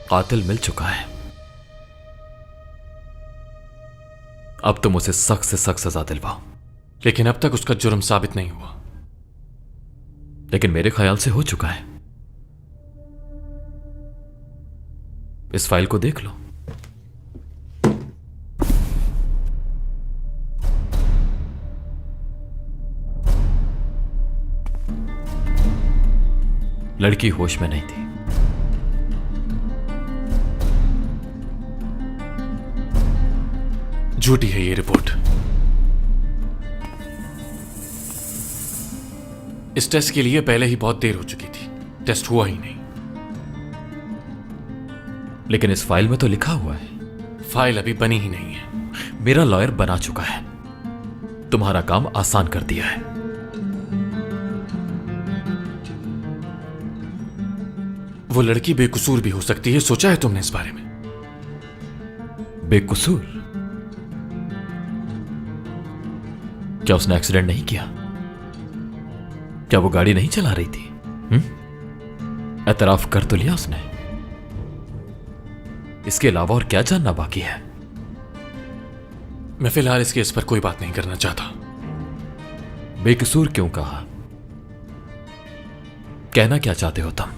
कातिल मिल चुका है। अब तुम उसे सख्त से सख्त सजा दिलवाओ। लेकिन अब तक उसका जुर्म साबित नहीं हुआ। लेकिन मेरे ख्याल से हो चुका है। इस फाइल को देख लो। लड़की होश में नहीं थी। झूठी है ये रिपोर्ट। इस टेस्ट के लिए पहले ही बहुत देर हो चुकी थी, टेस्ट हुआ ही नहीं। लेकिन इस फाइल में तो लिखा हुआ है। फाइल अभी बनी ही नहीं है। मेरा लॉयर बना चुका है, तुम्हारा काम आसान कर दिया है। वो लड़की बेकसूर भी हो सकती है, सोचा है तुमने इस बारे में? बेकसूर? क्या उसने एक्सीडेंट नहीं किया? क्या वो गाड़ी नहीं चला रही थी? एतराफ कर तो लिया उसने। इसके अलावा और क्या जानना बाकी है? मैं फिलहाल इस केस पर कोई बात नहीं करना चाहता। बेकसूर क्यों कहा? कहना क्या चाहते हो तुम?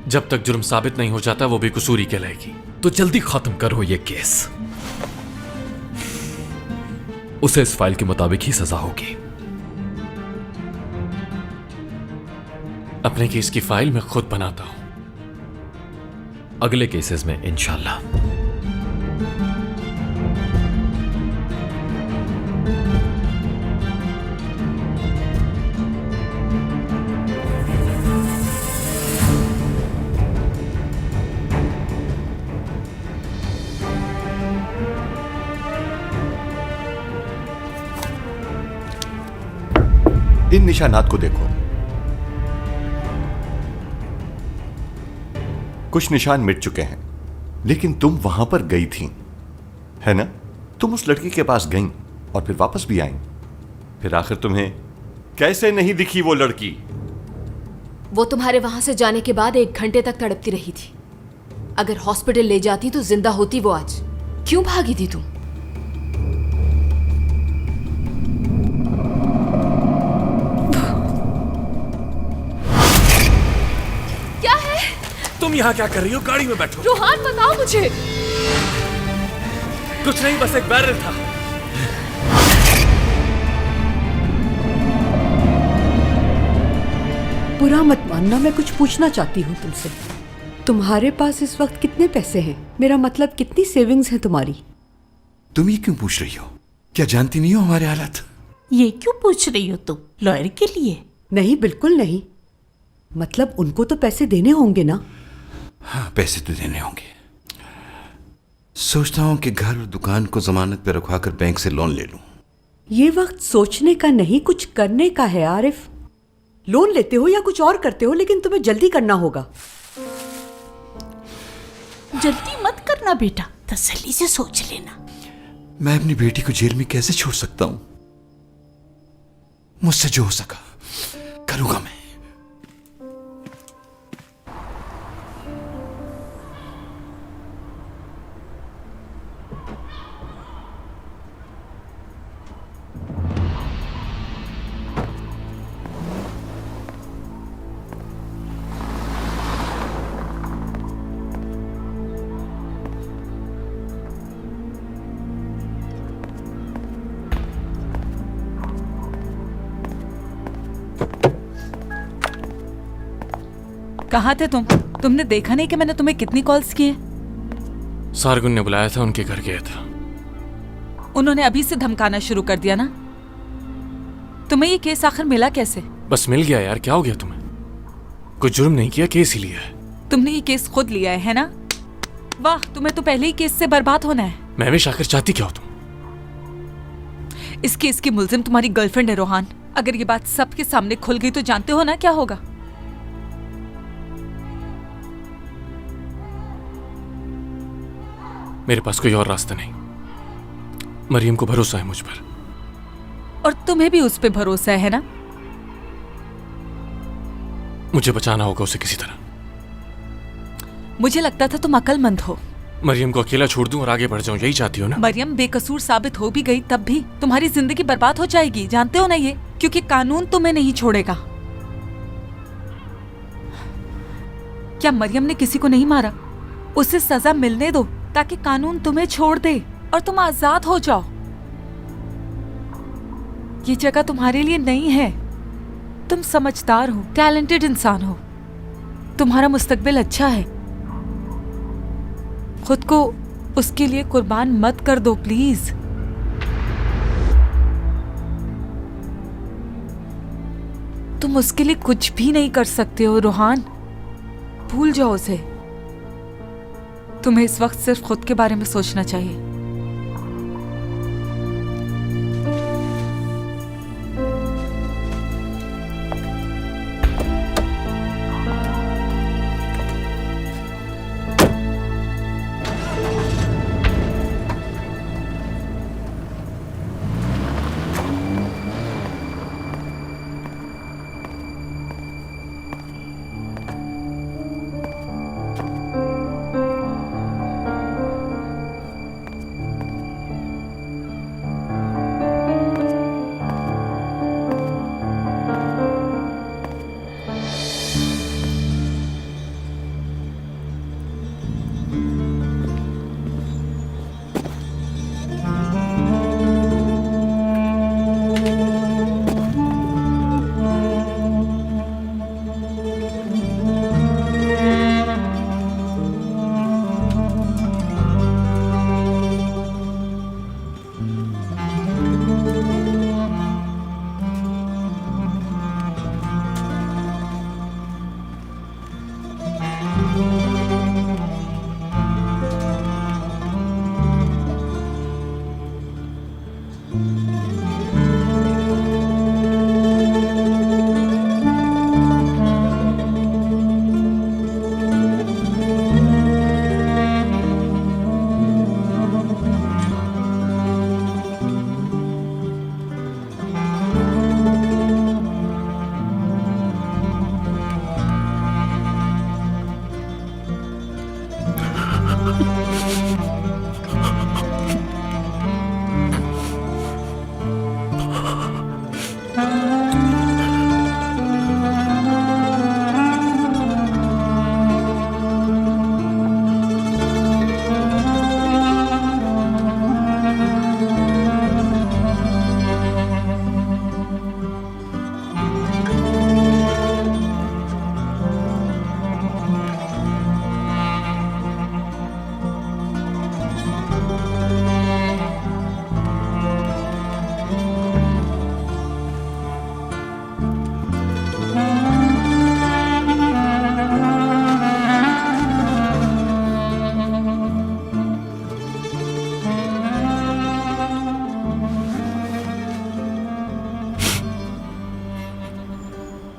जब तक जुर्म साबित नहीं हो जाता वो बेकसूरी कहलाएगी। तो जल्दी खत्म करो ये केस। उसे इस फाइल के मुताबिक ही सजा होगी। अपने केस की फाइल मैं खुद बनाता हूं। अगले केसेस में इंशाल्लाह। इन निशानात को देखो। कुछ निशान मिट चुके हैं, लेकिन तुम वहां पर गई थी, है ना? तुम उस लड़की के पास गई और फिर वापस भी आई। फिर आखिर तुम्हें कैसे नहीं दिखी वो लड़की? वो तुम्हारे वहां से जाने के बाद 1 घंटे तक तड़पती रही थी। अगर हॉस्पिटल ले जाती तो जिंदा होती वो आज। क्यों भागी थी तुम? तुम यहां क्या कर रही हो? गाड़ी में बैठो। रोहान बताओ मुझे। कुछ नहीं, बस एक बैरल था। बुरा मत मानना, मैं कुछ पूछना चाहती हूँ तुमसे। तुम्हारे पास इस वक्त कितने पैसे हैं? मेरा मतलब कितनी सेविंग्स है तुम्हारी? तुम ये क्यों पूछ रही हो? क्या जानती नहीं हो हमारे हालात? ये क्यों पूछ रही हो तुम? लॉयर के लिए? नहीं, बिल्कुल नहीं। मतलब उनको तो पैसे देने होंगे ना? हाँ, पैसे तो देने होंगे। सोचता हूँ कि घर और दुकान को जमानत पे रखवाकर बैंक से लोन ले लूं। ये वक्त सोचने का नहीं, कुछ करने का है आरिफ। लोन लेते हो या कुछ और करते हो, लेकिन तुम्हें जल्दी करना होगा। जल्दी मत करना बेटा, तसल्ली से सोच लेना। मैं अपनी बेटी को जेल में कैसे छोड़ सकता हूं? मुझसे जो हो सका करूंगा मैं। कहाँ थे तुम? तुमने देखा नहीं कि मैंने तुम्हें कितनी कॉल्स की हैं? सारगुन ने बुलाया था, उनके घर गया था। उन्होंने अभी से धमकाना शुरू कर दिया ना? तुम्हें ये केस आखिर मिला कैसे? बस मिल गया यार, क्या हो गया तुम्हें? कोई जुर्म नहीं किया, केस ही लिया है। तुमने ये केस खुद लिया है ना? वाह, तुम्हें तो पहले ही केस से बर्बाद होना है। मैं भी आखिर चाहती क्या हो तुम? इस केस की मुल्जिम तुम्हारी गर्लफ्रेंड है रोहान। अगर ये बात सबके सामने खुल गई तो जानते हो ना क्या होगा? मेरे पास कोई और रास्ता नहीं। मरियम को भरोसा है मुझ पर। और तुम्हें भी उस पे भरोसा है ना? मुझे बचाना होगा उसे किसी तरह। मुझे लगता था तुम अक्लमंद हो। मरियम को अकेला छोड़ दूं और आगे बढ़ जाऊं, यही चाहती हो ना? मरियम बेकसूर साबित हो भी गई तब भी तुम्हारी जिंदगी बर्बाद हो जाएगी, जानते हो ना ये? क्योंकि कानून तुम्हें नहीं छोड़ेगा। क्या मरियम ने किसी को नहीं मारा? उसे सजा मिलने दो ताकि कानून तुम्हें छोड़ दे और तुम आजाद हो जाओ। ये जगह तुम्हारे लिए नहीं है। तुम समझदार हो, टैलेंटेड इंसान हो, तुम्हारा मुस्तकबिल अच्छा है। खुद को उसके लिए कुर्बान मत कर दो प्लीज। तुम उसके लिए कुछ भी नहीं कर सकते हो रोहान, भूल जाओ उसे। तुम्हें इस वक्त सिर्फ खुद के बारे में सोचना चाहिए।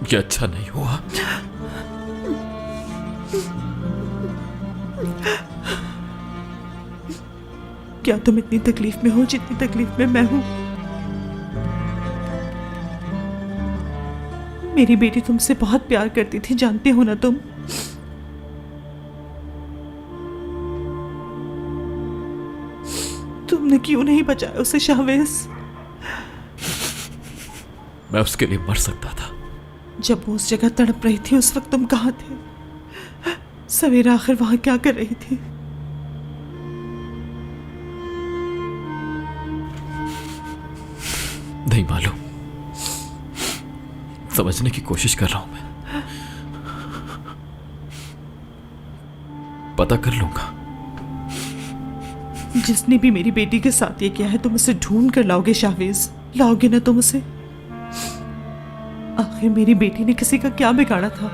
ये अच्छा नहीं हुआ। क्या तुम इतनी तकलीफ में हो जितनी तकलीफ में मैं हूं? मेरी बेटी तुमसे बहुत प्यार करती थी, जानते हो ना तुम? तुमने क्यों नहीं बचाया उसे शाहवेज? मैं उसके लिए मर सकता था। जब वो उस जगह तड़प रही थी उस वक्त तुम कहाँ थे? सवेरा आखिर वहां क्या कर रही थी? नहीं मालूम, समझने की कोशिश कर रहा हूं मैं। पता कर लूंगा। जिसने भी मेरी बेटी के साथ ये किया है तुम उसे ढूंढ कर लाओगे शाहवेज, लाओगे ना तुम उसे? आखिर मेरी बेटी ने किसी का क्या बिगाड़ा था?